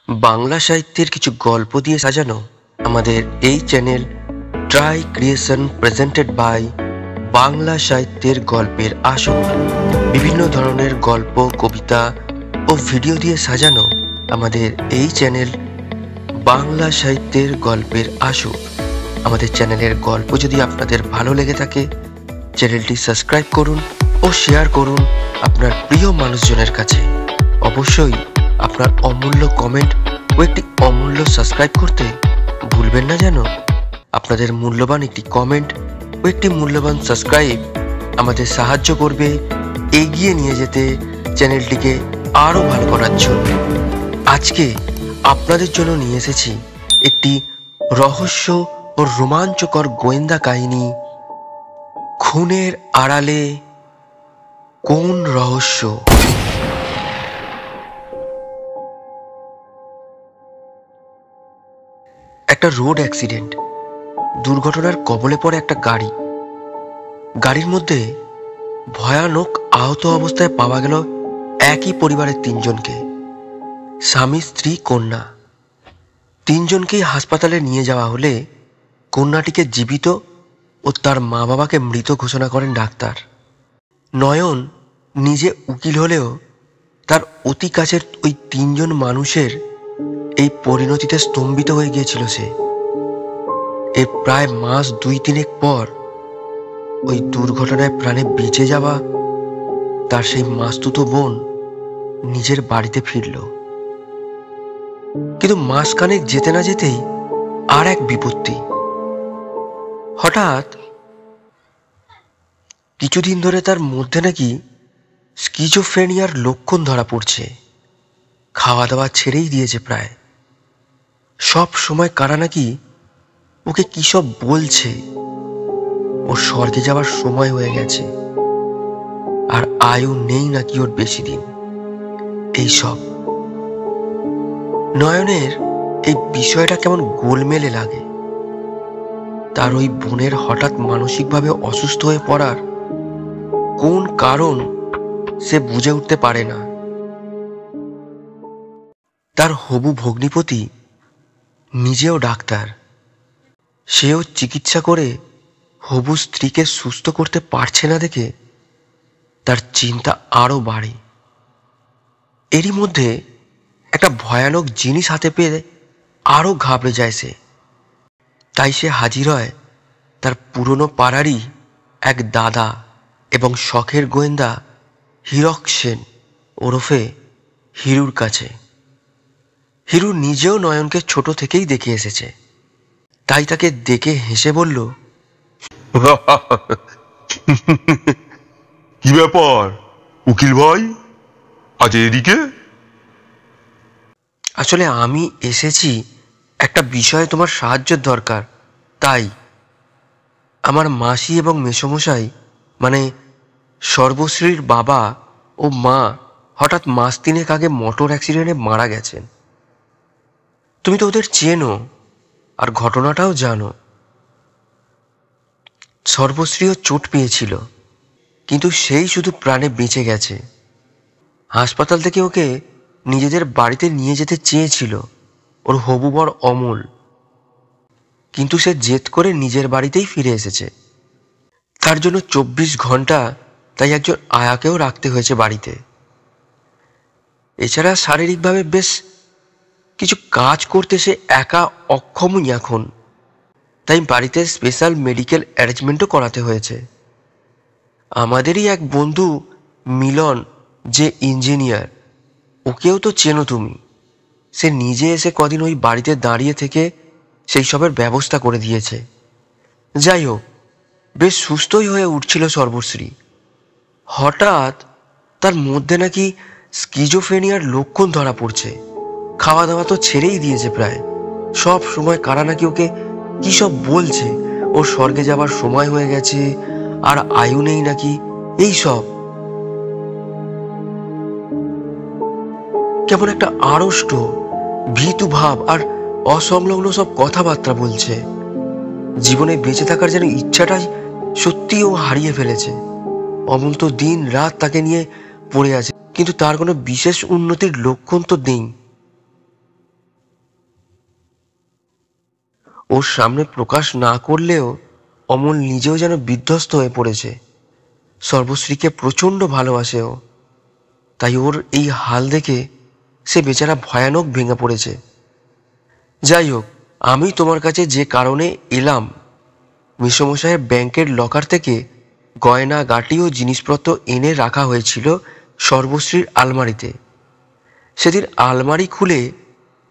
বাংলা সাহিত্যের কিছু গল্প দিয়ে সাজানো আমাদের এই channel try creation presented by Bangla সাহিত্যের গল্পের আসর। বিভিন্ন ধরনের গল্প, কবিতা ও ভিডিও দিয়ে সাজানো আমাদের এই চ্যানেল বাংলা সাহিত্যের গল্পের আসর। আমাদের চ্যানেলের গল্প যদি আপনাদের ভালো লেগে থাকে, চ্যানেলটি সাবস্ক্রাইব করুন ও শেয়ার করুন আপনার প্রিয় মানুষজনের কাছে। অবশ্যই আপনার অমূল্য কমেন্ট ও একটি অমূল্য সাবস্ক্রাইব করতে ভুলবেন না যেন। আপনাদের মূল্যবান একটি কমেন্ট ও একটি মূল্যবান সাবস্ক্রাইব আমাদের সাহায্য করবে এগিয়ে নিয়ে যেতে চ্যানেলটিকে আরও ভালো করার জন্য। আজকে আপনাদের জন্য নিয়ে এসেছি একটি রহস্য ও রোমাঞ্চকর গোয়েন্দা কাহিনী, খুনের আড়ালে কোন রহস্য। একটা রোড অ্যাক্সিডেন্ট, দুর্ঘটনার কবলে পড়ে একটা গাড়ি। গাড়ির মধ্যে ভয়ানক আহত অবস্থায় পাওয়া গেল একই পরিবারের তিনজনকে, স্বামী, স্ত্রী, কন্যা। তিনজনকেই হাসপাতালে নিয়ে যাওয়া হলে কন্যাটিকে জীবিত ও তার মা বাবাকে মৃত ঘোষণা করেন ডাক্তার। নয়ন নিজে উকিল হলেও তার অতি কাছের ওই তিনজন মানুষের এই পরিণতিতে স্তম্ভিত হয়ে গিয়েছিল সে। এর প্রায় মাস 2-3 পর ওই দুর্ঘটনায় প্রাণে বেঁচে যাওয়া তার সেই মাসতুতো বোন নিজের বাড়িতে ফিরল। কিন্তু মাসখানেক যেতে না যেতেই আর এক বিপত্তি। হঠাৎ কিছুদিন ধরে তার মধ্যে নাকি স্কিজোফ্রেনিয়ার লক্ষণ ধরা পড়ছে। খাওয়া দাওয়া ছেড়েই দিয়েছে প্রায়। সব সময় কারা নাকি ওকে কি সব বলছে, ওর স্বর্গে যাওয়ার সময় হয়ে গেছে, আর আয়ু নেই নাকি ওর বেশি দিন। এইসব নয়নের এই বিষয়টা কেমন গোলমেলে লাগে। তার ওই বোনের হঠাৎ মানসিকভাবে অসুস্থ হয়ে পড়ার কোন কারণ সে বুঝে উঠতে পারে না। তার হবু ভগ্নিপতি নিজেও ডাক্তার, সেও চিকিৎসা করে হবু স্ত্রীকে সুস্থ করতে পারছে না দেখে তার চিন্তা আরো বাড়ে। এরই মধ্যে একটা ভয়ানক জিনিস হাতে পেয়ে আরো ঘাবড়ে যায় সে। তাই সে হাজির হয় তার পুরনো পাড়ারই এক দাদা এবং শখের গোয়েন্দা হীরক সেন ওরফে হিরুর কাছে। হিরু নিজেও নয়নকে ছোট থেকেই দেখে এসেছে, তাই তাকে দেখে হেসে বলল, কি ব্যাপার উকিল ভাই, আজ এদিকে? আসলে আমি এসেছি একটা বিষয়ে তোমার সাহায্যের দরকার। তাই আমার মাসি এবং মেসোমশাই মানে সর্বশ্রীর বাবা ও মা হঠাৎ মাস 3 আগে মোটর অ্যাক্সিডেন্টে মারা গেছেন। তুমি তো ওদের চেনো আর ঘটনাটাও জানো। সর্বশ্রীও চোট পেয়েছিল, কিন্তু সেই শুধু প্রাণে বেঁচে গেছে। হাসপাতাল থেকে ওকে নিজেদের বাড়িতে নিয়ে যেতে চেয়েছিল ওর হবু বর অমল, কিন্তু সে জেদ করে নিজের বাড়িতেই ফিরে এসেছে। তার জন্য 24 ঘন্টা তাই একজন আয়াকেও রাখতে হয়েছে বাড়িতে। এছাড়া শারীরিকভাবে বেশ কিছু কাজ করতে সে একা অক্ষমই এখন, তাই বাড়িতে স্পেশাল মেডিকেল অ্যারেঞ্জমেন্টও করাতে হয়েছে। আমাদেরই এক বন্ধু মিলন, যে ইঞ্জিনিয়ার, ওকেও তো চেনো তুমি। সে নিজে এসে কদিন ওই বাড়িতে দাঁড়িয়ে থেকে সেই সবের ব্যবস্থা করে দিয়েছে। যাই হোক, বেশ সুস্থই হয়ে উঠছিল সর্বশ্রী। হঠাৎ তার মধ্যে নাকি স্কিজোফ্রেনিয়ার লক্ষণ ধরা পড়ছে। খাওয়া দাওয়া তো ছেড়েই দিয়েছে প্রায়। সব সময় কারা নাকি ওকে কি সব বলছে, ওর স্বর্গে যাবার সময় হয়ে গেছে, আর আয়ু নেই নাকি, এই সব। কেমন একটা আড়ষ্ট, ভীতু ভাব আর অসংলগ্ন সব কথাবার্তা বলছে। জীবনে বেঁচে থাকার যেন ইচ্ছাটাই সত্যি ও হারিয়ে ফেলেছে। অমল তো দিন রাত তাকে নিয়ে পড়ে আছে, কিন্তু তার কোনো বিশেষ উন্নতির লক্ষণ তো নেই। ওর সামনে প্রকাশ না করলেও অমল নিজেও যেন বিধ্বস্ত হয়ে পড়েছে। সর্বশ্রীকে প্রচণ্ড ভালোবাসে ও, তাই ওর এই হাল দেখে সে বেচারা ভয়ানক ভেঙে পড়েছে। যাই হোক, আমি তোমার কাছে যে কারণে এলাম, মেসোমশাইয়ের ব্যাংকের লকার থেকে গয়না গাটি ও জিনিসপত্র এনে রাখা হয়েছিল সর্বশ্রীর আলমারিতে। সেদিন আলমারি খুলে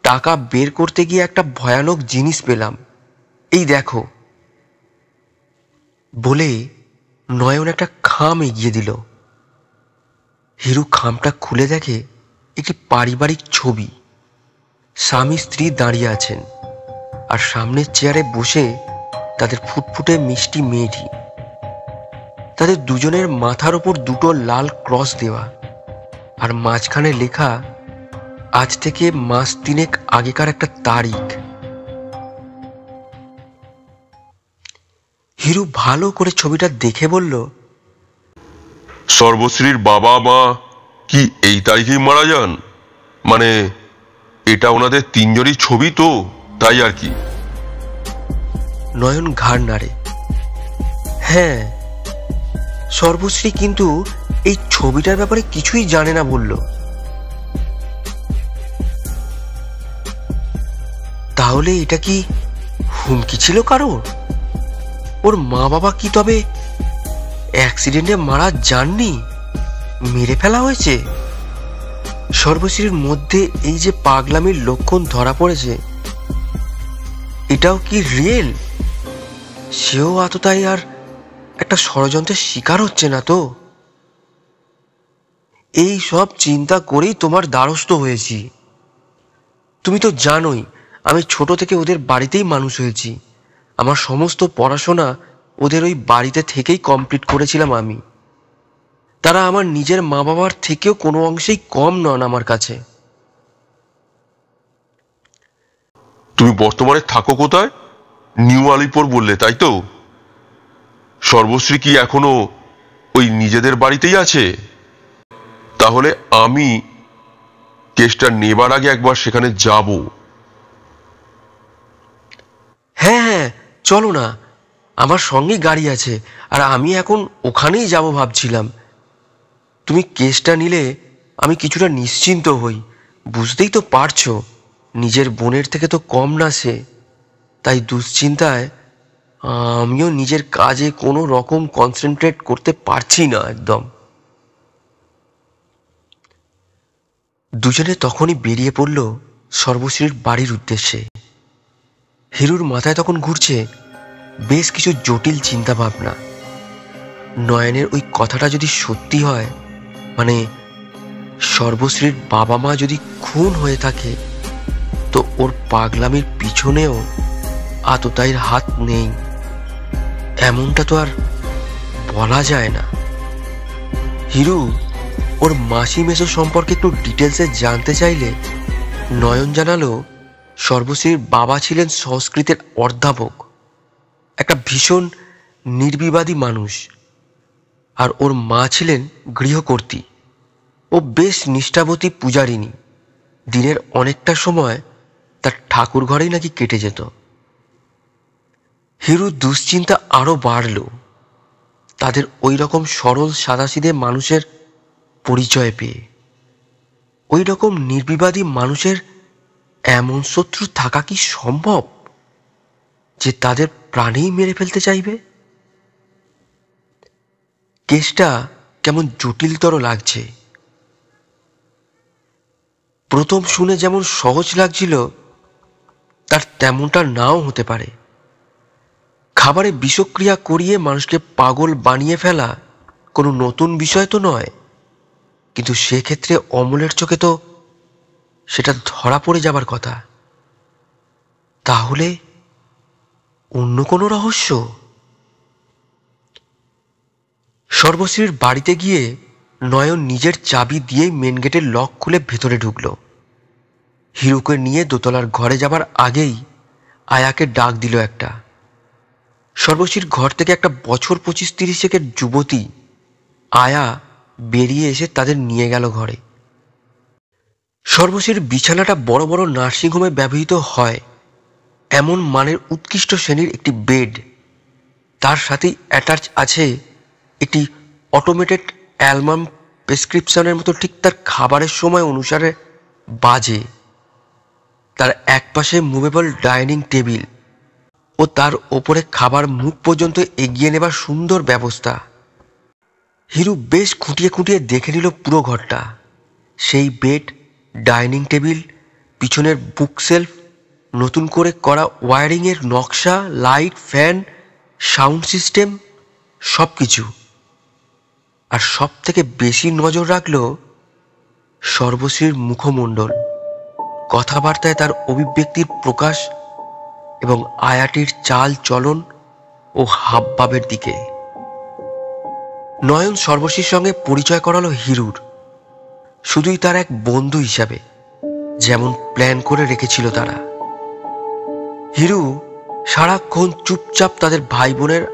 টাকা বের করতে গিয়ে একটা ভয়ানক জিনিস পেলাম, এই দেখো বলে নয়ন একটা খাম এগিয়ে দিল। হিরু খামটা খুলে দেখে একটি পারিবারিক ছবি। স্বামী স্ত্রী দাঁড়িয়ে আছেন, আর সামনের চেয়ারে বসে তাদের ফুটফুটে মিষ্টি মেয়েটি। তাদের দুজনের মাথার ওপর দুটো লাল ক্রস দেওয়া, আর মাঝখানে লেখা আজ থেকে মাস 3 আগেকার একটা তারিখ। হিরু ভালো করে ছবিটা দেখে বলল, সর্বশ্রীর বাবা মা কি এই তারিখেই মারা যান? মানে এটা ওনাদের তিনজনই ছবি তো, তাই আর কি। নয়ন ঘাড় নাড়ে। হ্যাঁ, সর্বশ্রী কিন্তু এই ছবিটার ব্যাপারে কিছুই জানে না বলল। তাহলে এটা কি হুমকি ছিল কারোর? ওর মা বাবা কি তবে অ্যাক্সিডেন্টে মারা যাননি, মেরে ফেলা হয়েছে? সর্বশ্রীর মধ্যে এই যে পাগলামির লক্ষণ ধরা পড়েছে, এটাও কি রিয়েল? সেও আততাই আর একটা ষড়যন্ত্রের শিকার হচ্ছে না তো? এই সব চিন্তা করেই তোমার দ্বারস্থ হয়েছি। তুমি তো জানোই আমি ছোট থেকে ওদের বাড়িতেই মানুষ হয়েছি। আমার সমস্ত পড়াশোনা ওদের ওই বাড়িতে থেকেই কমপ্লিট করেছিলাম আমি। তারা আমার নিজের মা বাবার থেকেও কোনো অংশেই কম নন আমার কাছে। তুমি বর্তমানে থাকো কোথায়? নিউ আলিপুর বললে, তাই তো? সর্বশ্রী কি এখনো ওই নিজেদের বাড়িতেই আছে? তাহলে আমি কেসটা নেবার আগে একবার সেখানে যাব। হ্যাঁ হ্যাঁ, চলো না, আমার সঙ্গে গাড়ি আছে, আর আমি এখন ওখানেই যাব ভাবছিলাম। তুমি কেসটা নিলে আমি কিছুটা নিশ্চিন্ত হই। বুঝতেই তো পারছো, নিজের বোনের থেকে তো কম না সে। তাই দুশ্চিন্তায় আমিও নিজের কাজে কোনো রকম কনসেন্ট্রেট করতে পারছি না একদম। দুজনে তখনই বেরিয়ে পড়ল সর্বশ্রীর বাড়ির উদ্দেশ্যে। হিরুর মাথায় তখন ঘুরছে বেশ কিছু জটিল চিন্তা ভাবনা। নয়নের ওই কথাটা যদি সত্যি হয়, মানে সর্বশ্রীর বাবা মা যদি খুন হয়ে থাকে, তো ওর পাগলামির পিছনেও আততায়ীর হাত নেই, এমনটা তো আর বলা যায় না। হিরু ওর মাসি মেসো সম্পর্কে একটু ডিটেলসে জানতে চাইলে নয়ন জানালো সর্বশ্রীর বাবা ছিলেন সংস্কৃতের অধ্যাপক, একটা ভীষণ নির্বিবাদী মানুষ, আর ওর মা ছিলেন গৃহকর্ত্রী ও বেশ নিষ্ঠাবতী পূজারিণী। দিনের অনেকটা সময় তার ঠাকুর ঘরেই নাকি কেটে যেত। হিরুর দুশ্চিন্তা আরো বাড়ল তাদের ওই রকম সরল সাদাসিধে মানুষের পরিচয় পেয়ে। ওই রকম নির্বিবাদী মানুষের এমন শত্রু থাকা কি সম্ভব যে তাদের প্রাণেই মেরে ফেলতে চাইবে? কেসটা কেমন জটিলতর লাগছে। প্রথম শুনে যেমন সহজ লাগছিল, তার তেমনটা নাও হতে পারে। খাবারে বিষক্রিয়া করিয়ে মানুষকে পাগল বানিয়ে ফেলা কোনো নতুন বিষয় তো নয়, কিন্তু সেক্ষেত্রে অমলের চোখে তো সেটা ধরা পড়ে যাবার কথা। তাহলে অন্য কোনো রহস্য? সর্বশ্রীর বাড়িতে গিয়ে নয়ন নিজের চাবি দিয়েই মেন গেটের লক খুলে ভেতরে ঢুকল। হিরুকে নিয়ে দোতলার ঘরে যাবার আগেই আয়াকে ডাক দিল একটা। সর্বশ্রীর ঘর থেকে একটা বছর 25-30 যুবতী আয়া বেরিয়ে এসে তাদের নিয়ে গেল ঘরে। সর্বশ্রীর বিছানাটা বড় বড় নার্সিংহোমে ব্যবহৃত হয় এমন মানের উৎকৃষ্ট শ্রেণীর একটি বেড, তার সাথেই অ্যাটাচ আছে একটি অটোমেটেড অ্যালার্ম, প্রেসক্রিপশনের মতো ঠিক তার খাবারের সময় অনুসারে বাজে, তার একপাশে মুভেবল ডাইনিং টেবিল ও তার ওপরে খাবার মুখ পর্যন্ত এগিয়ে নেবার সুন্দর ব্যবস্থা। হিরু বেশ খুঁটিয়ে খুঁটিয়ে দেখে নিল পুরো ঘরটা। সেই বেড, ডাইনিং টেবিল, পিছনের বুকশেলফ, নতুন করে করা ওয়্যারিংয়ের নকশা, লাইট, ফ্যান, সাউন্ড সিস্টেম, সব কিছু। আর সব থেকে বেশি নজর রাখল সর্বশ্রীর মুখমণ্ডল, কথাবার্তায় তার অভিব্যক্তির প্রকাশ এবং আয়াটির চাল চলন ও হাবভাবের দিকে। নয়ন সর্বশ্রীর সঙ্গে পরিচয় করালো হিরুর, শুধুই তার এক বন্ধু হিসাবে, যেমন প্ল্যান করে রেখেছিল তারা। হিরু সারাক্ষণ চুপচাপ তাদের ভাই বোনের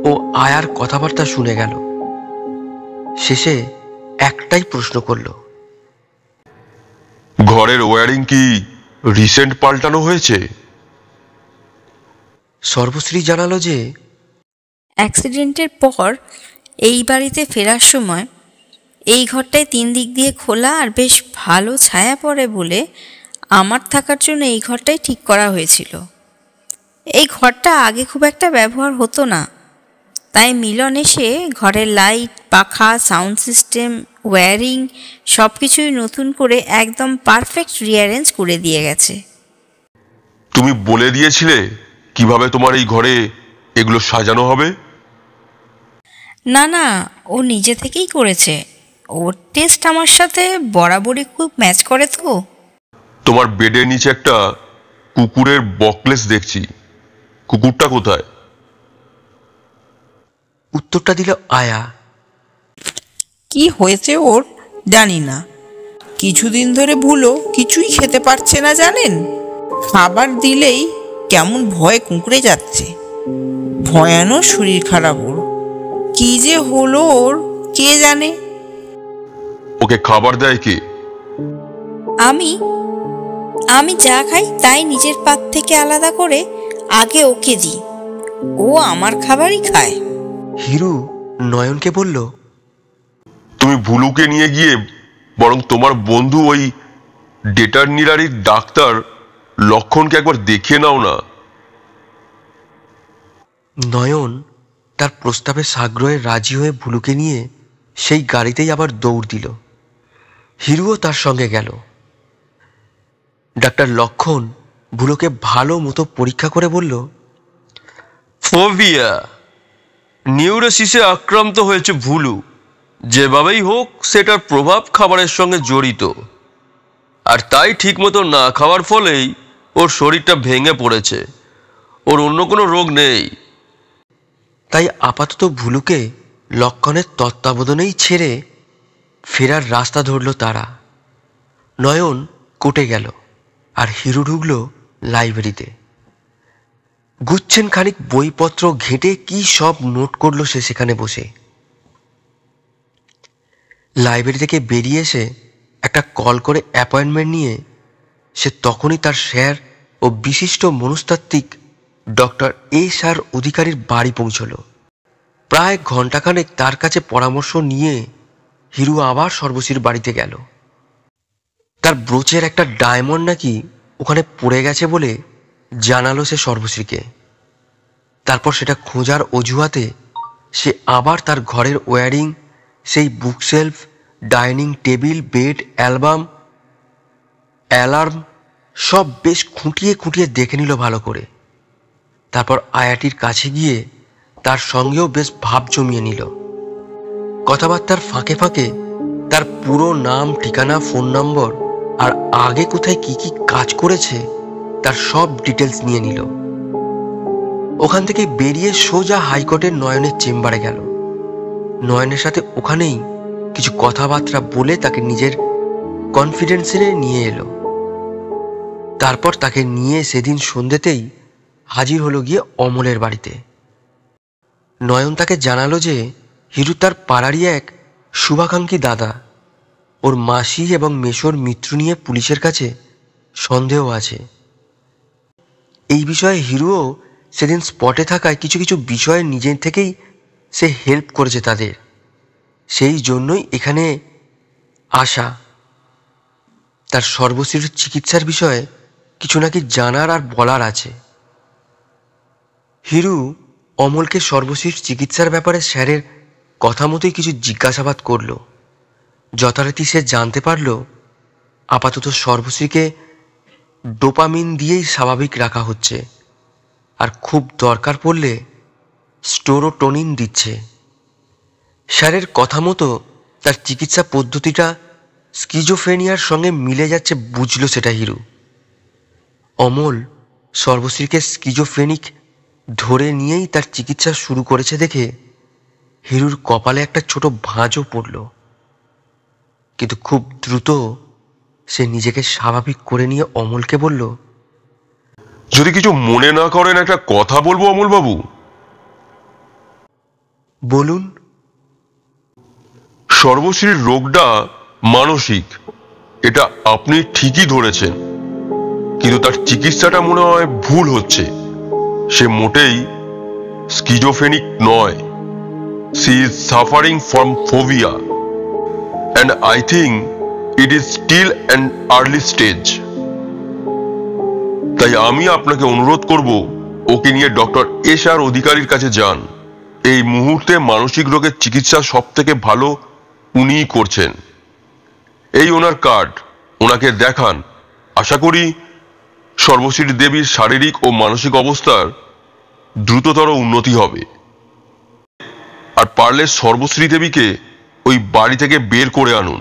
ও আয়ার কথাবার্তা শুনে গেল। শেষে একটাই প্রশ্ন করল, ঘরের ওয়্যারিং কি রিসেন্ট পাল্টানো হয়েছে? সর্বশ্রী জানালো যে অ্যাক্সিডেন্টের পর এই বাড়িতে ফেরার সময় এই ঘরটায় 3 দিক দিয়ে খোলা আর বেশ ভালো ছায়া পড়ে বলে আমার থাকার জন্য এই ঘরটাই ঠিক করা হয়েছিল। এই ঘরটা আগে খুব একটা ব্যবহার হতো না, তাই মিলন এসে ঘরের লাইট, পাখা, সাউন্ড সিস্টেম, ওয়্যারিং সব কিছুই নতুন করে একদম পারফেক্ট রিঅ্যারেঞ্জ করে দিয়ে গেছে। তুমি বলে দিয়েছিলে কিভাবে তোমার এই ঘরে এগুলো সাজানো হবে? না না, ও নিজে থেকেই করেছে। ওর টেস্ট আমার সাথে বরাবরই খুব ম্যাচ করে তো। তোমার বেডের নিচে একটা কুকুরের বকলেস দেখছি, কুকুরটা কোথায়? উত্তরটা দিল আয়া। কি হয়েছে ওর জানি না, কিছুদিন ধরে ভুলো কিছুই খেতে পারছে না জানেন। খাবার দিলেই কেমন ভয়ে কুঁকড়ে যাচ্ছে। ভয়ানক শরীর খারাপ ওর, কি যে হলো ওর কে জানে। ওকে খাবার দেয় কে? আমি আমি যা খাই তাই নিজের পাত থেকে আলাদা করে আগে ওকে দিই, ও আমার খাবারই খায়। হিরু নয়নকে বলল, তুমি ভুলুকে নিয়ে গিয়ে বরং তোমার বন্ধু ওই ভেটেরিনারির ডাক্তার লক্ষণকে একবার দেখিয়ে নাও না। নয়ন তার প্রস্তাবে সাগ্রহে রাজি হয়ে ভুলুকে নিয়ে সেই গাড়িতেই আবার দৌড় দিল। হিরুও তার সঙ্গে গেল। ডাক্তার লক্ষণ ভুলুকে ভালো মতো পরীক্ষা করে বলল, ফোবিয়া, নিউরোসিসে আক্রান্ত হয়েছে ভুলু। যেভাবেই হোক সেটার প্রভাব খাবারের সঙ্গে জড়িত, আর তাই ঠিকমতো না খাওয়ার ফলেই ওর শরীরটা ভেঙে পড়েছে। ওর অন্য কোনো রোগ নেই। তাই আপাতত ভুলুকে লক্ষণের তত্ত্বাবধানেই ছেড়ে ফেরার রাস্তা ধরল তারা। নয়ন কোর্টে গেল আর হিরু ঢুকল লাইব্রেরিতে। গুচ্ছেন খানিক বইপত্র ঘেঁটে কি সব নোট করলো সে সেখানে বসে। লাইব্রেরি থেকে বেরিয়ে এসে একটা কল করে অ্যাপয়েন্টমেন্ট নিয়ে সে তখনই তার স্যার ও বিশিষ্ট মনস্তাত্ত্বিক ডক্টর এস.আর. অধিকারীর বাড়ি পৌঁছল। প্রায় ঘণ্টাখানেক তার কাছে পরামর্শ নিয়ে হিরু আবার সর্বশ্রীর বাড়িতে গেল। তার ব্রোচের একটা ডায়মন্ড নাকি ওখানে পড়ে গেছে বলে জানালো সে সর্বশ্রীকে। তারপর সেটা খোঁজার অজুহাতে সে আবার তার ঘরের ওয়্যারিং, সেই bookshelf, dining table, bed, alarm সব বেশ খুঁটিয়ে খুঁটিয়ে দেখে নিল ভালো করে। তারপর আয়াটির কাছে গিয়ে তার সঙ্গেও বেশ ভাব জমিয়ে নিল। কথাবার্তার ফাঁকে ফাঁকে তার পুরো নাম, ঠিকানা, ফোন নম্বর আর আগে কোথায় কি কি কাজ করেছে তার সব ডিটেলস নিয়ে নিল। ওখান থেকে বেরিয়ে সোজা হাইকোর্টের নয়নের চেম্বারে গেল। নয়নের সাথে ওখানেই কিছু কথাবার্তা বলে তাকে নিজের কনফিডেন্সে নিয়ে এলো। তারপর তাকে নিয়ে সেদিন সন্ধ্যেতেই হাজির হলো গিয়ে অমলের বাড়িতে। নয়ন তাকে জানালো যে হিরু তার পাড়ারই এক শুভাকাঙ্ক্ষী দাদা, ওর মাসি এবং মেশোর মৃত্যু নিয়ে পুলিশের কাছে সন্দেহ আছে। এই বিষয়ে হিরুও সেদিন স্পটে থাকায় কিছু কিছু বিষয়ে নিজের থেকেই সে হেল্প করেছে তাদের, সেই জন্যই এখানে আসা। তার সর্বশ্রীর চিকিৎসার বিষয়ে কিছু নাকি জানার আর বলার আছে। হিরু অমলকে সর্বশ্রীর চিকিৎসার ব্যাপারে স্যারের কথা মতোই কিছু জিজ্ঞাসাবাদ করল। যথারীতি সে জানতে পারল আপাতত সর্বশ্রীকে ডোপামিন দিয়েই স্বাভাবিক রাখা হচ্ছে, আর খুব দরকার পড়লে স্টোরোটোনিন দিচ্ছে। স্যারের কথা মতো তার চিকিৎসা পদ্ধতিটা স্কিজোফ্রেনিয়ার সঙ্গে মিলে যাচ্ছে, বুঝল সেটা হিরু। অমল সর্বশ্রীকে স্কিজোফ্রেনিক ধরে নিয়েই তার চিকিৎসা শুরু করেছে দেখে হিরুর কপালে একটা ছোট ভাঁজও পড়ল, কিন্তু খুব দ্রুত সে নিজেকে স্বাভাবিক করে নিয়ে অমলকে বলল, যদি কিছু মনে না করেন একটা কথা বলবো অমলবাবু। বলুন। সর্বশ্রীর রোগটা মানসিক, এটা আপনি ঠিকই ধরেছেন, কিন্তু তার চিকিৎসাটা মনে হয় ভুল হচ্ছে। সে মোটেই স্কিজোফ্রেনিক নয়। She is suffering from phobia and I think it is still an early stage. তাই আমি আপনাকে অনুরোধ করব ওকে নিয়ে ডক্টর এস.আর. অধিকারীর কাছে যান। এই মুহূর্তে মানসিক রোগের চিকিৎসা সব থেকে ভালো উনিই করছেন। এই ওনার কার্ড, ওনাকে দেখান। আশা করি সর্বশ্রী দেবীর শারীরিক ও মানসিক অবস্থার দ্রুততর উন্নতি হবে। আর পারলে সর্বশ্রী দেবীকে ওই বাড়ি থেকে বের করে আনুন।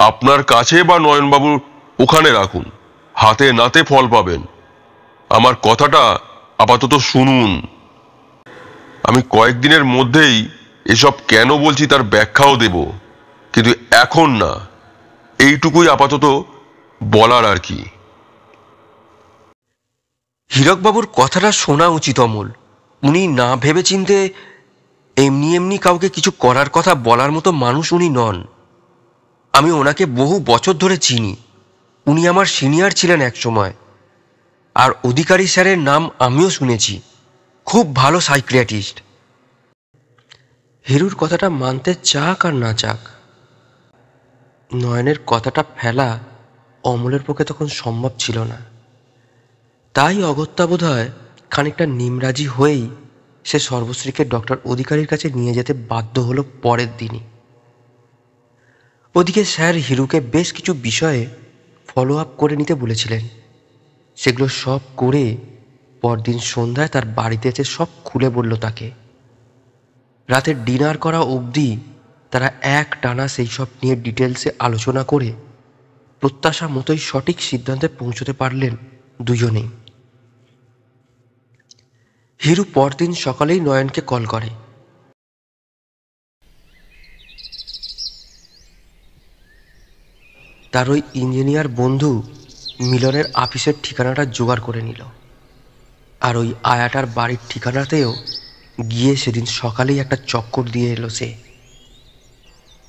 আপনার কাছে বা নয়নবাবুর ওখানে রাখুন, হাতে নাতে ফল পাবেন। আমার কথাটা আপাতত শুনুন। আমি কয়েকদিনের মধ্যেই এসব কেন বলছি তার ব্যাখ্যাও দেব, কিন্তু এখন না। এইটুকুই আপাতত বলার আর কি। হীরকবাবুর কথাটা শোনা উচিত অমল। উনি না ভেবে চিনতে এমনি এমনি কাউকে কিছু করার কথা বলার মতো মানুষ উনি নন। আমি ওনাকে বহু বছর ধরে চিনি। উনি আমার সিনিয়র ছিলেন এক সময়, আর অধিকারী স্যারের নাম আমিও শুনেছি। খুব ভালো সাইকিয়াট্রিস্ট। হিরুর কথাটা মানতে চাক আর না চাক, নয়নের কথাটা ফেলা অমলের পক্ষে তখন সম্ভব ছিল না। তাই অগত্যা বোধ হয় খানিকটা নিমরাজি হয়েই সে সর্বশ্রীকে ডক্টর অধিকারীর কাছে নিয়ে যেতে বাধ্য হলো পরের দিনই। ওদিকে স্যার হিরুকে বেশ কিছু বিষয়ে ফলো আপ করে নিতে বলেছিলেন। সেগুলো সব করে পরদিন সন্ধ্যায় তার বাড়িতে এসে সব খুলে বলল তাকে। রাতের ডিনার করা অবধি তারা এক টানা সেই সব নিয়ে ডিটেলসে আলোচনা করে প্রত্যাশা মতোই সঠিক সিদ্ধান্তে পৌঁছতে পারলেন দুজনেই। হিরু পরদিন সকালেই নয়নকে কল করে। তার ওই ইঞ্জিনিয়ার বন্ধু মিলনের আপিসের ঠিকানাটা জোগাড় করে নিল, আর ওই আয়াটার বাড়ির ঠিকানাতেও গিয়ে সেদিন সকালেই একটা চক্কর দিয়ে এলো সে।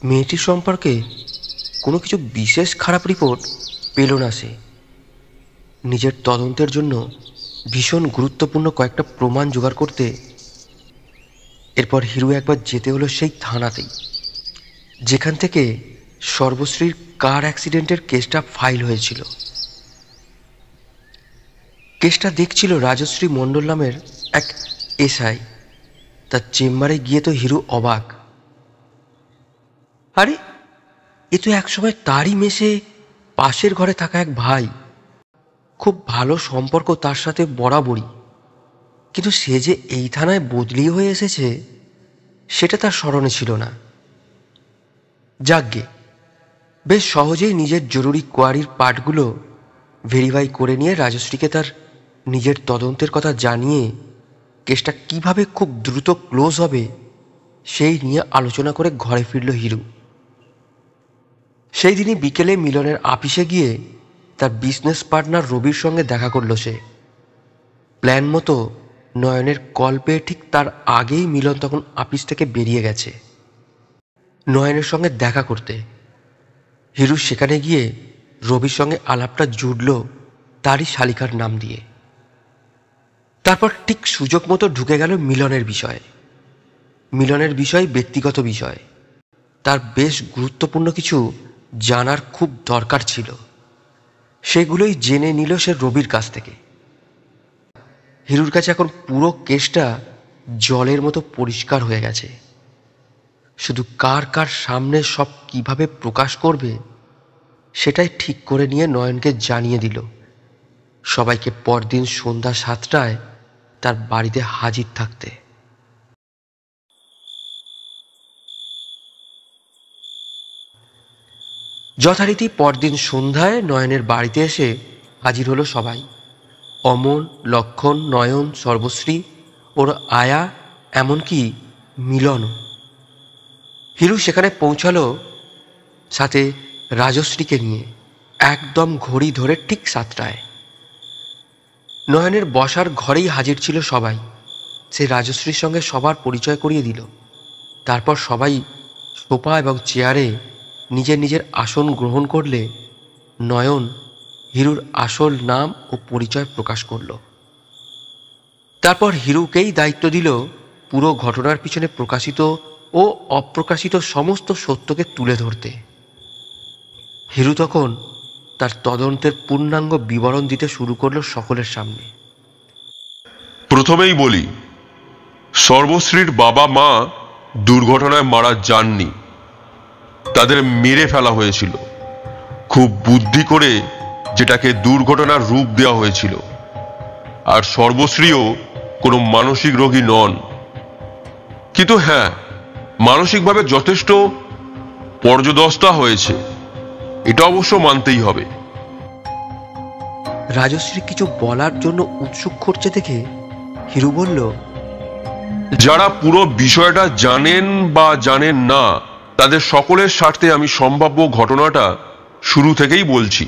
মেয়েটির সম্পর্কে কোনো কিছু বিশেষ খারাপ রিপোর্ট পেল না সে। নিজের তদন্তের জন্য ভীষণ গুরুত্বপূর্ণ কয়েকটা প্রমাণ জোগাড় করতে এরপর হিরু একবার যেতে হলো সেই থানাতেই, যেখান থেকে সর্বশ্রীর কার অ্যাক্সিডেন্টের কেসটা ফাইল হয়েছিল। কেসটা দেখছিল রাজশ্রী মণ্ডল নামের এক এসআই। তার চেম্বারে গিয়ে তো হিরু অবাক। আরে, এ তো একসময় তারই মেসে পাশের ঘরে থাকা এক ভাই। খুব ভালো সম্পর্ক তার সাথে বরাবরই, কিন্তু সে যে এই থানায় বদলি হয়ে এসেছে সেটা তার স্মরণে ছিল না। যাকগে, বেশ সহজেই নিজের জরুরি কোয়ারির পার্টগুলো ভেরিফাই করে নিয়ে রাজশ্রীকে তার নিজের তদন্তের কথা জানিয়ে কেসটা কিভাবে খুব দ্রুত ক্লোজ হবে সেই নিয়ে আলোচনা করে ঘরে ফিরল হিরু। সেই দিনই বিকেলে মিলনের আপিসে গিয়ে তার বিজনেস পার্টনার রবির সঙ্গে দেখা করল সে। প্ল্যান মতো নয়নের কল পেয়ে ঠিক তার আগেই মিলন তখন আপিস থেকে বেরিয়ে গেছে নয়নের সঙ্গে দেখা করতে। হিরু সেখানে গিয়ে রবির সঙ্গে আলাপটা জুড়ল তারই শালিকার নাম দিয়ে। তারপর ঠিক সুযোগ মতো ঢুকে গেল মিলনের বিষয়ে। মিলনের বিষয় ব্যক্তিগত বিষয়, তার বেশ গুরুত্বপূর্ণ কিছু জানার খুব দরকার ছিল। সেগুলোই জেনে নিল সে রবির কাছ থেকে। হিরুর কাছে এখন পুরো কেসটা জলের মতো পরিষ্কার হয়ে গেছে। শুধু কার কার সামনে সব কিভাবে প্রকাশ করবে সেটাই ঠিক করে নিয়ে নয়নকে জানিয়ে দিল সবাইকে পরদিন সন্ধ্যা 7টায় তার বাড়িতে হাজির থাকতে। যথারীতি পরদিন সন্ধ্যায় নয়নের বাড়িতে এসে হাজির হলো সবাই। অমল, লক্ষণ, নয়ন, সর্বশ্রী, ওর আয়া, এমনকি মিলনও। হিরু সেখানে পৌঁছালো সাথে রাজশ্রীকে নিয়ে, একদম ঘড়ি ধরে ঠিক 7টায়। নয়নের বসার ঘরেই হাজির ছিল সবাই। সে রাজশ্রীর সঙ্গে সবার পরিচয় করিয়ে দিল। তারপর সবাই সোফা এবং চেয়ারে নিজের নিজের আসন গ্রহণ করলে নয়ন হিরুর আসল নাম ও পরিচয় প্রকাশ করল। তারপর হিরুকেই দায়িত্ব দিল পুরো ঘটনার পিছনে প্রকাশিত ও অপ্রকাশিত সমস্ত সত্যকে তুলে ধরতে। হিরু তখন তার তদন্তের পূর্ণাঙ্গ বিবরণ দিতে শুরু করলো সকলের সামনে। প্রথমেই বলি, সর্বশ্রীর বাবা মা দুর্ঘটনায় মারা যাননি, তাদের মেরে ফেলা হয়েছিল। খুব বুদ্ধি করে যেটাকে দুর্ঘটনার রূপ দেওয়া হয়েছিল। আর সর্বশ্রীও কোনো মানসিক রোগী নন, কিন্তু হ্যাঁ, মানসিকভাবে যথেষ্ট পর্যদস্তা হয়েছে, এটা অবশ্য মানতেই হবে। রাজশ্রী কিছু বলার জন্য উৎসুক করছে দেখে হিরু বলল, যারা পুরো বিষয়টা জানেন বা জানেন না, তাদের সকলের স্বার্থে আমি সম্ভাব্য ঘটনাটা শুরু থেকেই বলছি।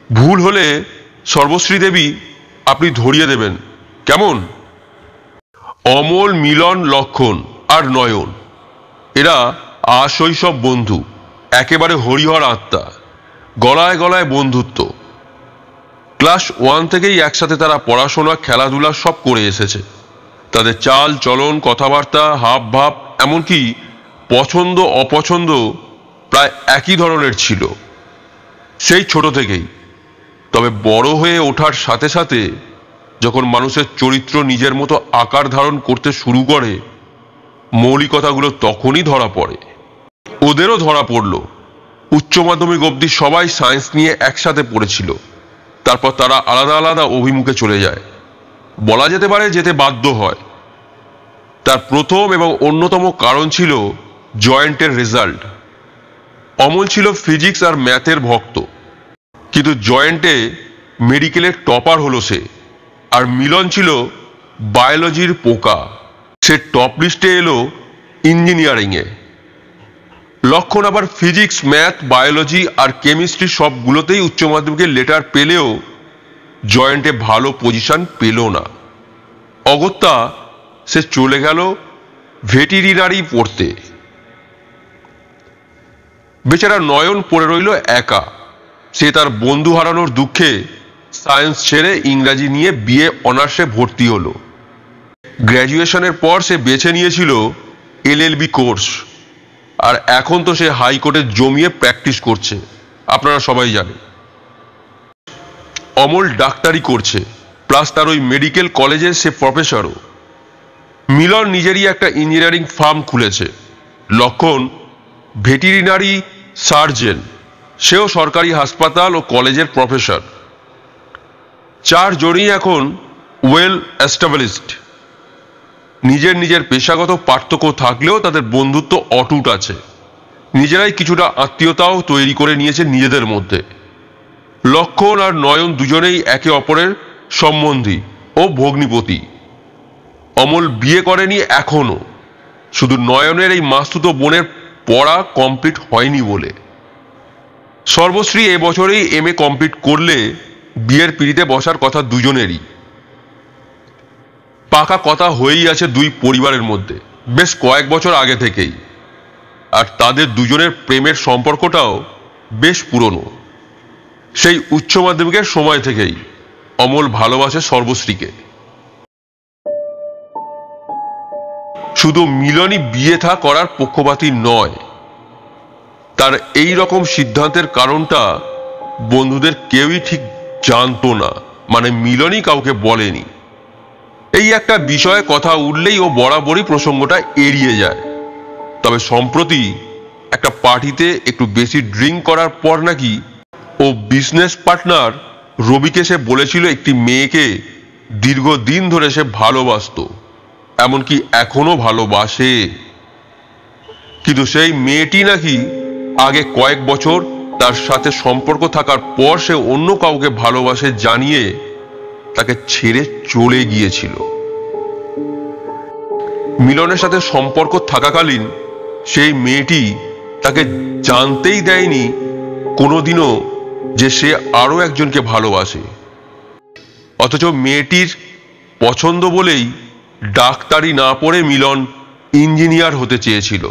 ভুল হলে সর্বশ্রী দেবী আপনি ধরিয়ে দেবেন, কেমন? অমল, মিলন, লক্ষণ আর নয়ন এরা আশৈশব বন্ধু, একেবারে হরিহর আত্মা, গলায় গলায় বন্ধুত্ব। ক্লাস 1 থেকেই একসাথে তারা পড়াশোনা, খেলাধুলা সব করে এসেছে। তাদের চাল চলন, কথাবার্তা, হাব ভাব, এমনকি পছন্দ অপছন্দ প্রায় একই ধরনের ছিল সেই ছোট থেকেই। তবে বড় হয়ে ওঠার সাথে সাথে যখন মানুষের চরিত্র নিজের মতো আকার ধারণ করতে শুরু করে, মৌলিকতাগুলো তখনই ধরা পড়ে। ওদেরও ধরা পড়ল। উচ্চ মাধ্যমিক অবধি সবাই সায়েন্স নিয়ে একসাথে পড়েছিল। তারপর তারা আলাদা আলাদা অভিমুখে চলে যায়, বলা যেতে পারে যেতে বাধ্য হয়। তার প্রথম এবং অন্যতম কারণ ছিল জয়েন্টের রেজাল্ট। অমল ছিল ফিজিক্স আর ম্যাথের ভক্ত, কিন্তু জয়েন্টে মেডিকেলের টপার হলো সে। আর মিলন ছিল বায়োলজির পোকা, সে টপ লিস্টে এলো ইঞ্জিনিয়ারিংয়ে। লক্ষণ আবার ফিজিক্স, ম্যাথ, বায়োলজি আর কেমিস্ট্রি সবগুলোতেই উচ্চ মাধ্যমিকের লেটার পেলেও জয়েন্টে ভালো পজিশন পেল না। অগত্যা সে চলে গেল ভেটেরিনারি পড়তে। বেচারা নয়ন পড়ে রইল একা। সে তার বন্ধু হারানোর দুঃখে সায়েন্স ছেড়ে ইংরাজি নিয়ে বিএ অনার্সে ভর্তি হলো। গ্র্যাজুয়েশনের পর সে বেছে নিয়েছিল LLB কোর্স, আর এখন তো সে হাইকোর্টে জমিয়ে প্র্যাকটিস করছে, আপনারা সবাই জানেন। অমল ডাক্তারি করছে, প্লাস তার ওই মেডিকেল কলেজে সে প্রফেসরও। মিলন নিজেরই একটা ইঞ্জিনিয়ারিং ফার্ম খুলেছে। লক্ষণ ভেটেরিনারি সার্জন, সেও সরকারি হাসপাতাল ও কলেজের প্রফেসর। 4 জনই এখন ওয়েল এস্টাবলিশড। নিজের নিজের পেশাগত পার্থক্য থাকলেও তাদের বন্ধুত্ব অটুট আছে। নিজেরাই কিছুটা আত্মীয়তাও তৈরি করে নিয়েছে নিজেদের মধ্যে। লক্ষণ আর নয়ন দুজনেই একে অপরের সম্বন্ধী ও ভগ্নিপতি। অমল বিয়ে করেনি এখনো, শুধু নয়নের এই মাস্তুতো বোনের পড়া কমপ্লিট হয়নি বলে। সর্বশ্রী এবছরেই MA কমপ্লিট করলে বিয়ের পিঁড়িতে বসার কথা দুজনেরই। পাকা কথা হয়েই আছে দুই পরিবারের মধ্যে বেশ কয়েক বছর আগে থেকেই। আর তাদের দুজনের প্রেমের সম্পর্কটাও বেশ পুরনো। সেই উচ্চ মাধ্যমিকের সময় থেকেই অমল ভালোবাসে সর্বশ্রীকে। শুধু মিলনই বিয়ে থা করার পক্ষপাতী নয়। তার এই রকম সিদ্ধান্তের কারণটা বন্ধুদের কেউই ঠিক জানতো না, মানে মিলনই কাউকে বলেনি। এই একটা বিষয়ে কথা উঠলেই ও বরাবরই প্রসঙ্গটা এড়িয়ে যায়। তবে সম্প্রতি একটা পার্টিতে একটু বেশি ড্রিঙ্ক করার পর নাকি ও বিজনেস পার্টনার রবিকে সে বলেছিল একটি মেয়েকে দীর্ঘদিন ধরে সে ভালোবাসতো, এমনকি এখনো ভালোবাসে। কিন্তু সেই মেয়েটি নাকি আগে কয়েক বছর তার সাথে সম্পর্ক থাকার পর সে অন্য কাউকে ভালোবাসে জানিয়ে তাকে ছেড়ে চলে গিয়েছিল। মিলনের সাথে সম্পর্ক থাকাকালীন সেই মেয়েটি তাকে জানতেই দেয়নি কোনোদিনও যে সে আরো একজনকে ভালোবাসে। অথচ মেয়েটির পছন্দ বলেই ডাক্তারি না পড়ে মিলন ইঞ্জিনিয়ার হতে চেয়েছিল।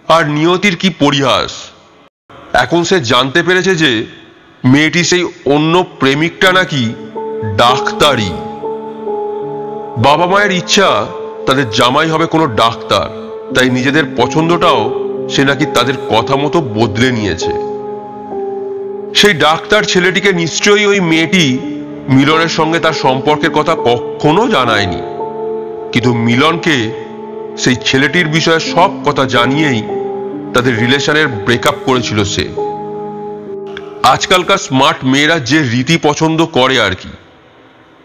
আর নিয়তির কি পরিহাস, এখন সে জানতে পেরেছে যে মেয়েটি সেই অন্য প্রেমিকটা নাকি ডাক্তারি। বাবা মায়ের ইচ্ছা তাদের জামাই হবে কোনো ডাক্তার, তাই নিজেদের পছন্দটাও সে নাকি তাদের কথা মতো বদলে নিয়েছে। সেই ডাক্তার ছেলেটিকে নিশ্চয়ই ওই মেয়েটি মিলনের সঙ্গে তার সম্পর্কের কথা কখনো জানায়নি, কিন্তু মিলনকে সেই ছেলেটির বিষয়ে সব কথা জানিয়েই তাদের রিলেশনের ব্রেকআপ করেছিল সে। আজকালকার স্মার্ট মেয়েরা যে রীতি পছন্দ করে আর কি,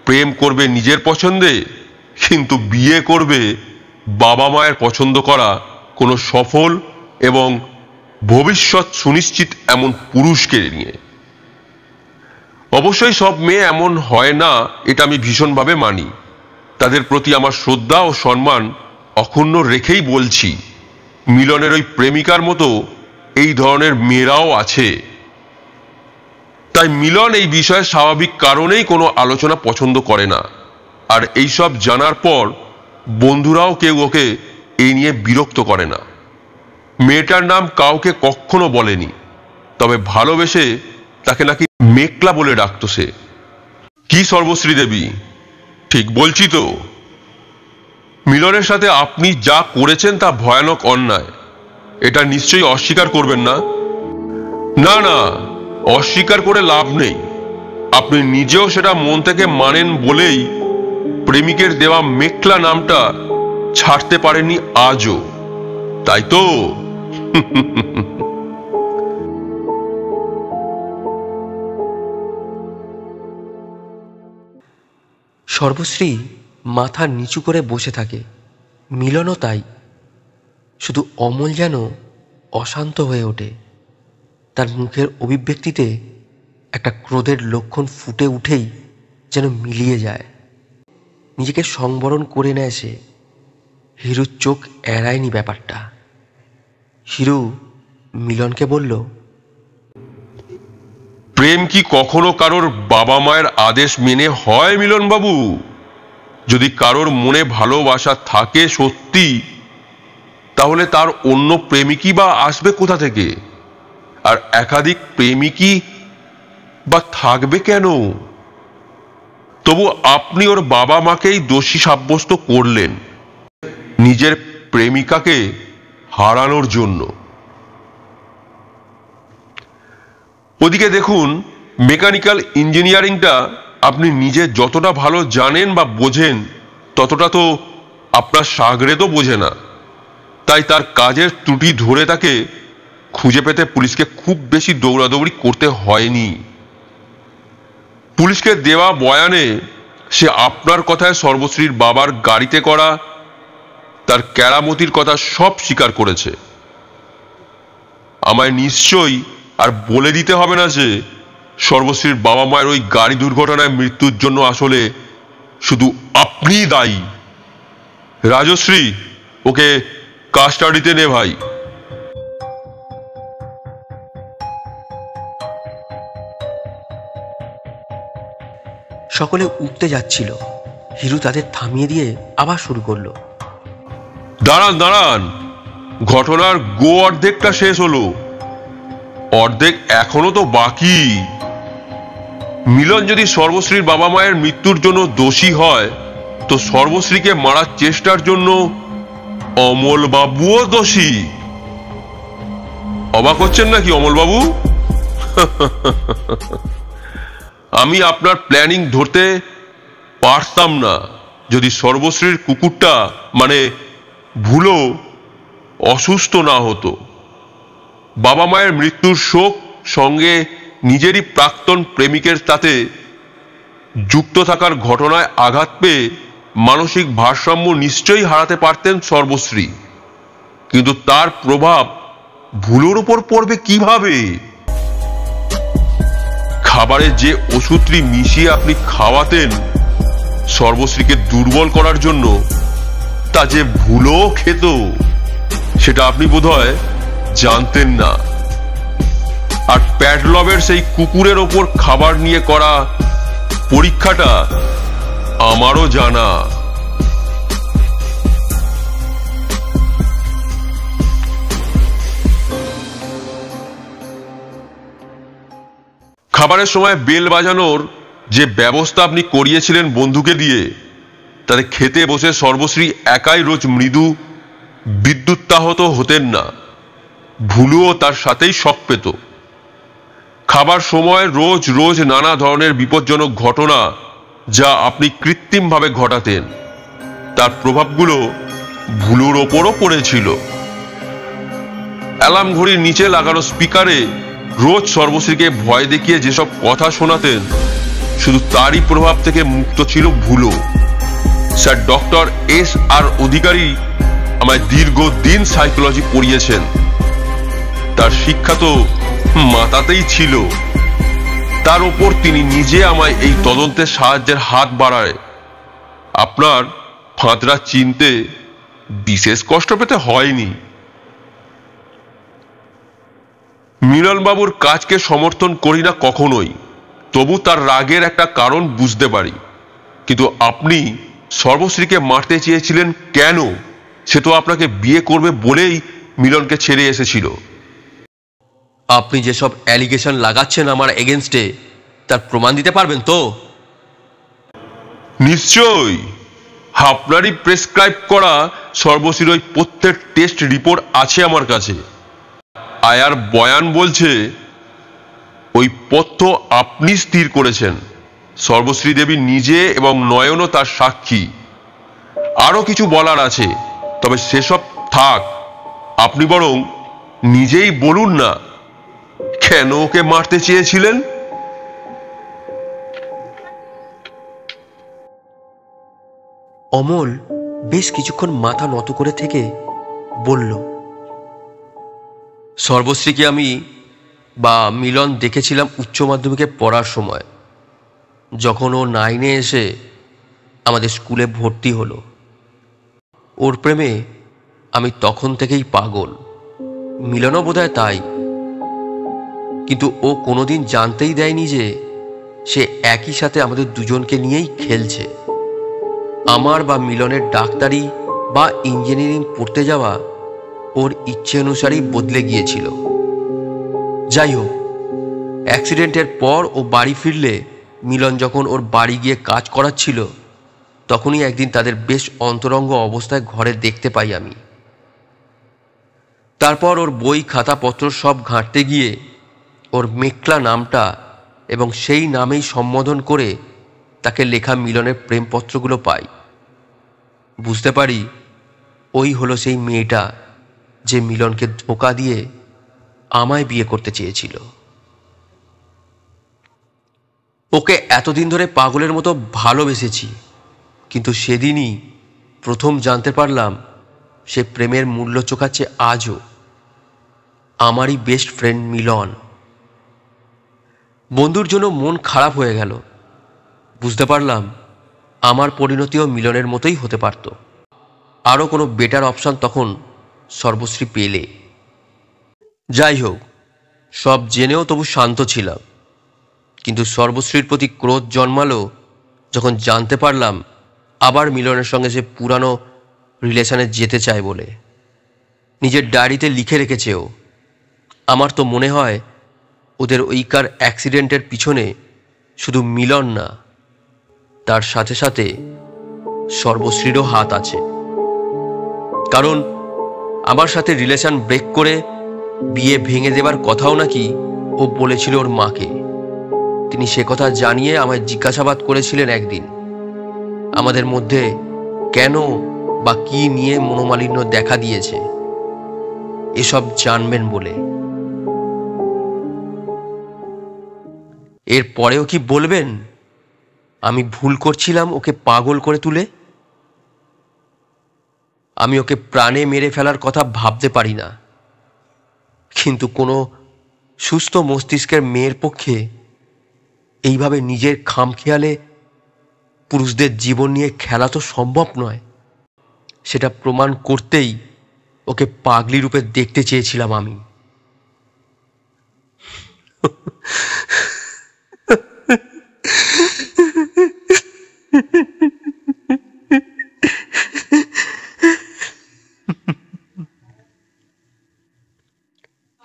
প্রেম করবে নিজের পছন্দে, কিন্তু বিয়ে করবে বাবা মায়ের পছন্দ করা কোনো সফল এবং ভবিষ্যৎ সুনিশ্চিত এমন পুরুষকে নিয়ে। অবশ্যই সব মেয়ে এমন হয় না, এটা আমি ভীষণভাবে মানি। তাদের প্রতি আমার শ্রদ্ধা ও সম্মান অক্ষুণ্ণ রেখেই বলছি, মিলনের ওই প্রেমিকার মতো এই ধরনের মেয়েরাও আছে। তাই মিলন এই বিষয়ে স্বাভাবিক কারণেই কোনো আলোচনা পছন্দ করে না। আর এইসব জানার পর বন্ধুরাও কেউ ওকে এই নিয়ে বিরক্ত করে না। মেয়েটার নাম কাউকে কখনো বলেনি, তবে ভালোবেসে তাকে নাকি মেঘলা বলে ডাকতো সে। কি সর্বশ্রী দেবী, ঠিক বলছি তো? মিলনের সাথে আপনি যা করেছেন তা ভয়ানক অন্যায়, এটা নিশ্চয়ই অস্বীকার করবেন না? না না, অস্বীকার করে লাভ নেই। আপনি নিজেও সেটা মন থেকে মানেন বলেই প্রেমিকের দেওয়া মেঘলা নামটা ছাড়তে পারেননি আজও, তাই তো? সর্বশ্রী মাথা নিচু করে বসে থাকে, মিলনও তাই। শুধু অমল যেন অশান্ত হয়ে ওঠে। তার মুখের অভিব্যক্তিতে একটা ক্রোধের লক্ষণ ফুটে উঠেই যেন মিলিয়ে যায়। নিজেকে সংবরণ করে নেয় সে। হিরুর চোখ এড়ায়নি ব্যাপারটা। হিরু মিলনকে বলল, প্রেম কি কখনো কারোর বাবা মায়ের আদেশ মেনে হয় মিলন বাবু? যদি কারোর মনে ভালোবাসা থাকে সত্যি, তাহলে তার অন্য প্রেমিকই বা আসবে কোথা থেকে? আর একাধিক প্রেমিকই বা থাকবে কেন? তবু আপনি ওর বাবা মাকেই দোষী সাব্যস্ত করলেন নিজের প্রেমিকাকে হারানোর জন্য। ওদিকে দেখুন, মেকানিক্যাল ইঞ্জিনিয়ারিংটা আপনি নিজে যতটা ভালো জানেন বা বোঝেন, ততটা তো আপনার সাগরেদও বোঝে না। তাই তার কাজের ত্রুটি ধরে তাকে খুঁজে পেতে পুলিশকে খুব বেশি দৌড়াদৌড়ি করতে হয়নি। পুলিশকে দেওয়া বয়ানে সে আপনার কথায় সর্বশ্রীর বাবার গাড়িতে করা তার কেরামতির কথা সব স্বীকার করেছে। আমায় নিশ্চয়ই আর বলে দিতে হবে না যে সর্বশ্রীর বাবা মায়ের ওই গাড়ি দুর্ঘটনায় মৃত্যুর জন্য আসলে শুধু আপনিই দায়ী। রাজশ্রী, ওকে কাস্টাডিতে নে ভাই। সকলে উঠতে যাচ্ছিল। হিরু তাদের থামিয়ে দিয়ে আবার শুরু করলো, দাঁড়ান দাঁড়ান, ঘটনার গো অর্ধেকটা শেষ হলো, অর্ধেক এখনো তো বাকি। মিলন যদি সর্বশ্রীর বাবা মায়ের মৃত্যুর জন্য দোষী হয়, তো সর্বশ্রীকে মারার চেষ্টার জন্য অমল বাবুও দোষী। অবাক হচ্ছেন নাকি অমল বাবু? আমি আপনার প্ল্যানিং ধরতে পারতাম না যদি সর্বশ্রীর কুকুরটা মানে ভুলো অসুস্থ না হতো। বাবা মায়ের মৃত্যুর শোক সঙ্গে নিজেরই প্রাক্তন প্রেমিকের সাথে যুক্ত থাকার ঘটনায় আঘাত পেয়ে মানসিক ভারসাম্য নিশ্চয়ই হারাতে পারতেন সর্বশ্রী, কিন্তু তার প্রভাব ভুলোর উপর পড়বে কিভাবে? খাবারে যে ওষুধটি মিশিয়ে আপনি খাওয়াতেন সর্বশ্রীকে দুর্বল করার জন্য, তা যে ভুলো খেত সেটা আপনি বোধহয় জানতেন না। আর প্যাডলবের সেই কুকুরের ওপর খাবার নিয়ে করা পরীক্ষাটা আমারও জানা। খাবারের সময় বেল বাজানোর যে ব্যবস্থা আপনি করিয়েছিলেন বন্ধুকে দিয়ে, তাতে খেতে বসে সর্বশ্রী একাই রোজ মৃদু বিদ্যুৎতাহত হতেন না, ভুলুও তার সাথেই শক পেত। খাবার সময় রোজ রোজ নানা ধরনের বিপজ্জনক ঘটনা যা আপনি কৃত্রিমভাবে ঘটাতেন, তার প্রভাবগুলো ভুলুর ওপরও পড়েছিল। অ্যালার্ম ঘড়ির নিচে লাগানো স্পিকারে রোজ সর্বশ্রীকে ভয় দেখিয়ে যেসব কথা শোনাতেন, শুধু তারই প্রভাব থেকে মুক্ত ছিল ভুলো। Sir doctor S.R. অধিকারী আমায় দীর্ঘদিন সাইকোলজি পড়িয়েছেন, তার শিক্ষা তো মাথাতেই ছিল। তার উপর তিনি নিজে আমায় এই তদন্তের সাহায্যের হাত বাড়ায়। আপনার ফাঁদরা চিনতে বিশেষ কষ্ট পেতে হয়নি। মিলনবাবুর কাজকে সমর্থন করি না কখনোই, তবু তার রাগের একটা কারণ বুঝতে পারি। কিন্তু আপনি সর্বশ্রীকে মারতে চেয়েছিলেন কেন? সে তো আপনাকে বিয়ে করবে বলেই মিলনকে ছেড়ে এসেছিল। আপনি যেসব অ্যালিগেশন লাগাচ্ছেন আমার এগেনস্টে, তার প্রমাণ দিতে পারবেন তো? নিশ্চয়ই। আপনারই প্রেসক্রাইব করা সর্বশ্রীর ওই প্রত্যেক টেস্ট রিপোর্ট আছে আমার কাছে। আয়ার বয়ান বলছে ওই পথ্য আপনি স্থির করেছেন। সর্বশ্রী দেবী নিজে এবং নয়নও তার সাক্ষী। আরো কিছু বলার আছে, তবে সেসব থাক। আপনি বরং নিজেই বলুন না কেন ওকে মারতে চেয়েছিলেন? অমল বেশ কিছুক্ষণ মাথা নত করে থেকে বলল, সর্বশ্রীকে আমি বা মিলন দেখেছিলাম উচ্চ মাধ্যমিকে পড়ার সময়, যখন ও 9-এ এসে আমাদের স্কুলে ভর্তি হলো। ওর প্রেমে আমি তখন থেকেই পাগল, মিলনও বোধহয় তাই। কিন্তু ও কোনোদিন জানতেই দেয়নি যে সে একই সাথে আমাদের দুজনকে নিয়েই খেলছে। আমার বা মিলনের ডাক্তারি বা ইঞ্জিনিয়ারিং পড়তে যাওয়া ওর ইচ্ছে অনুসারেই বদলে গিয়েছিল। যাই হোক, অ্যাক্সিডেন্টের পর ও বাড়ি ফিরলে মিলন যখন ওর বাড়ি গিয়ে কাজ করাচ্ছিল, তখনই একদিন তাদের বেশ অন্তরঙ্গ অবস্থায় ঘরে দেখতে পাই আমি। তারপর ওর বই খাতাপত্র সব ঘাঁটতে গিয়ে ওর মেঘলা নামটা এবং সেই নামেই সম্বোধন করে তাকে লেখা মিলনের প্রেমপত্রগুলো পাই। বুঝতে পারি ওই হলো সেই মেয়েটা যে মিলনকে ধোঁকা দিয়ে আমায় বিয়ে করতে চেয়েছিল। ওকে এতদিন ধরে পাগলের মতো ভালোবেসেছি, কিন্তু সেদিনই প্রথম জানতে পারলাম সে প্রেমের মূল্য চোকাচ্ছে আজও আমারই বেস্ট ফ্রেন্ড মিলন। বন্ধুর জন্য মন খারাপ হয়ে গেল। বুঝতে পারলাম আমার পরিণতিও মিলনের মতোই হতে পারত। আরও কোনো বেটার অপশান তখন সর্বশ্রী পেলে। যাই হোক, সব জেনেও তবু শান্ত ছিলাম। কিন্তু সর্বশ্রীর প্রতি ক্রোধ জন্মালো যখন জানতে পারলাম আবার মিলনের সঙ্গে সে পুরানো রিলেশনে যেতে চায় বলে নিজের ডায়েরিতে লিখে রেখেছে ও। আমার তো মনে হয় ওদের ওইকার অ্যাক্সিডেন্টের পিছনে শুধু মিলন না, তার সাথে সাথে সর্বশ্রীরও হাত আছে। কারণ আমার সাথে রিলেশন ব্রেক করে বিয়ে ভেঙে দেবার কথাও নাকি ও বলেছিল ওর মাকে। তিনি সে কথা জানিয়ে আমায় জিজ্ঞাসাবাদ করেছিলেন একদিন, আমাদের মধ্যে কেন বা কি নিয়ে মনোমালিন্য দেখা দিয়েছে এসব জানবেন বলে। এর পরেও কি বলবেন আমি ভুল করছিলাম ওকে পাগল করে তুলে? আমি ওকে প্রাণে মেরে ফেলার কথা ভাবতে পারি না, কিন্তু কোনো সুস্থ মস্তিষ্কের মেয়ের পক্ষে এইভাবে নিজের খামখেয়ালে পুরুষদের জীবন নিয়ে খেলা তো সম্ভব নয়। সেটা প্রমাণ করতেই ওকে পাগলি রূপে দেখতে চেয়েছিলাম আমি।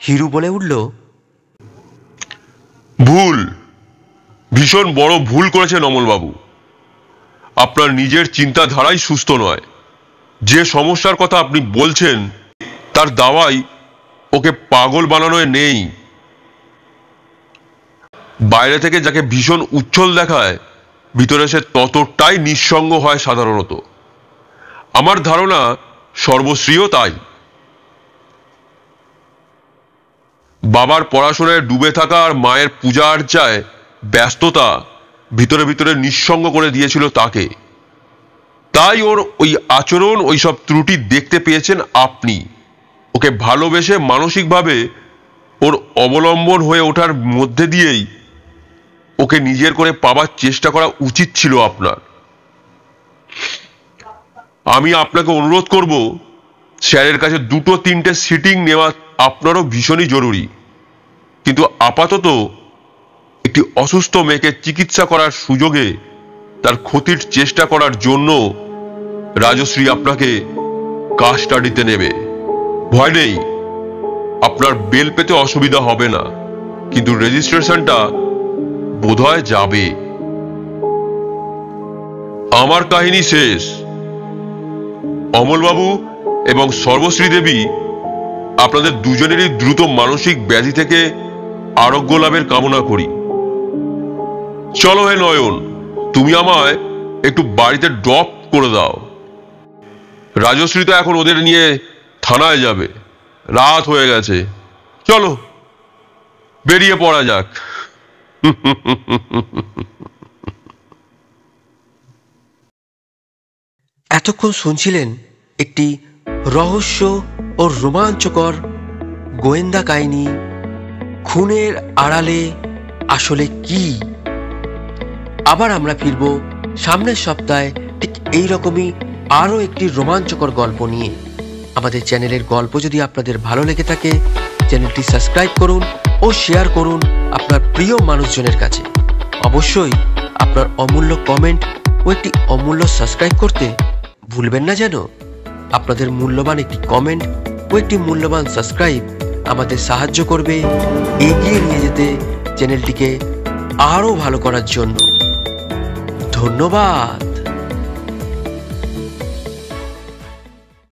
হিরু বলে উঠল, ভুল, ভীষণ বড় ভুল করেছেন অমলবাবু। আপনার নিজের চিন্তাধারাই সুস্থ নয়। যে সমস্যার কথা আপনি বলছেন তার দাওয়াই ওকে পাগল বানানোয় নেই। বাইরে থেকে যাকে ভীষণ উচ্ছল দেখায়, ভিতরে সে ততটাই নিঃসঙ্গ হয় সাধারণত। আমার ধারণা সর্বশ্রীও তাই। বাবার পড়াশোনায় ডুবে থাকা আর মায়ের পূজা আর্চায় ব্যস্ততা ভিতরে ভিতরে নিঃসঙ্গ করে দিয়েছিল তাকে। তাই ওর ওই আচরণ, ওই সব ত্রুটি দেখতে পেয়েছেন আপনি। ওকে ভালোবেসে মানসিকভাবে ওর অবলম্বন হয়ে ওঠার মধ্যে দিয়েই ওকে নিজের করে পাবার চেষ্টা করা উচিত ছিল আপনার। আমি আপনাকে অনুরোধ করব, স্যারের কাছে 2-3টে সিটিং নেওয়া আপনারও ভীষণই জরুরি। কিন্তু আপাতত একটি অসুস্থ মেয়েকে চিকিৎসা করার সুযোগে তার ক্ষতির চেষ্টা করার জন্য রাজশ্রী আপনাকে কাস্টাডিতে নেবে। ভয় নেই, আপনার বেল পেতে অসুবিধা হবে না, কিন্তু রেজিস্ট্রেশনটা বোধহয় যাবে। আমার কাহিনী শেষ। অমলবাবু এবং সর্বশ্রী দেবী, আপনাদের দুজনেরই দ্রুত মানসিক ব্যাধি থেকে আরোগ্য লাভের কামনা করি। চলো হে নয়ন, তুমি আমায় একটু বাড়িতে ড্রপ করে দাও। রাজশ্রী তো এখন ওদের নিয়ে থানায় যাবে, রাত হয়ে গেছে। চলো বেরিয়ে পড়া যাক। এতক্ষণ শুনছিলেন একটি রহস্য ও রোমাঞ্চকর গোয়েন্দা কাহিনী, খুনের আড়ালে আসলে কি। আবার আমরা ফিরব সামনের সপ্তাহে ঠিক এইরকমই আরও একটি রোমাঞ্চকর গল্প নিয়ে। আমাদের চ্যানেলের গল্প যদি আপনাদের ভালো লেগে থাকে, চ্যানেলটি সাবস্ক্রাইব করুন ও শেয়ার করুন আপনার প্রিয় মানুষজনের কাছে। অবশ্যই আপনার অমূল্য কমেন্ট ও একটি অমূল্য সাবস্ক্রাইব করতে ভুলবেন না যেন। আপনাদের মূল্যবান একটি কমেন্ট ও একটি মূল্যবান সাবস্ক্রাইব আমাদের সাহায্য করবে এগিয়ে নিয়ে যেতে চ্যানেলটিকে আরও ভালো করার জন্য। ধন্যবাদ।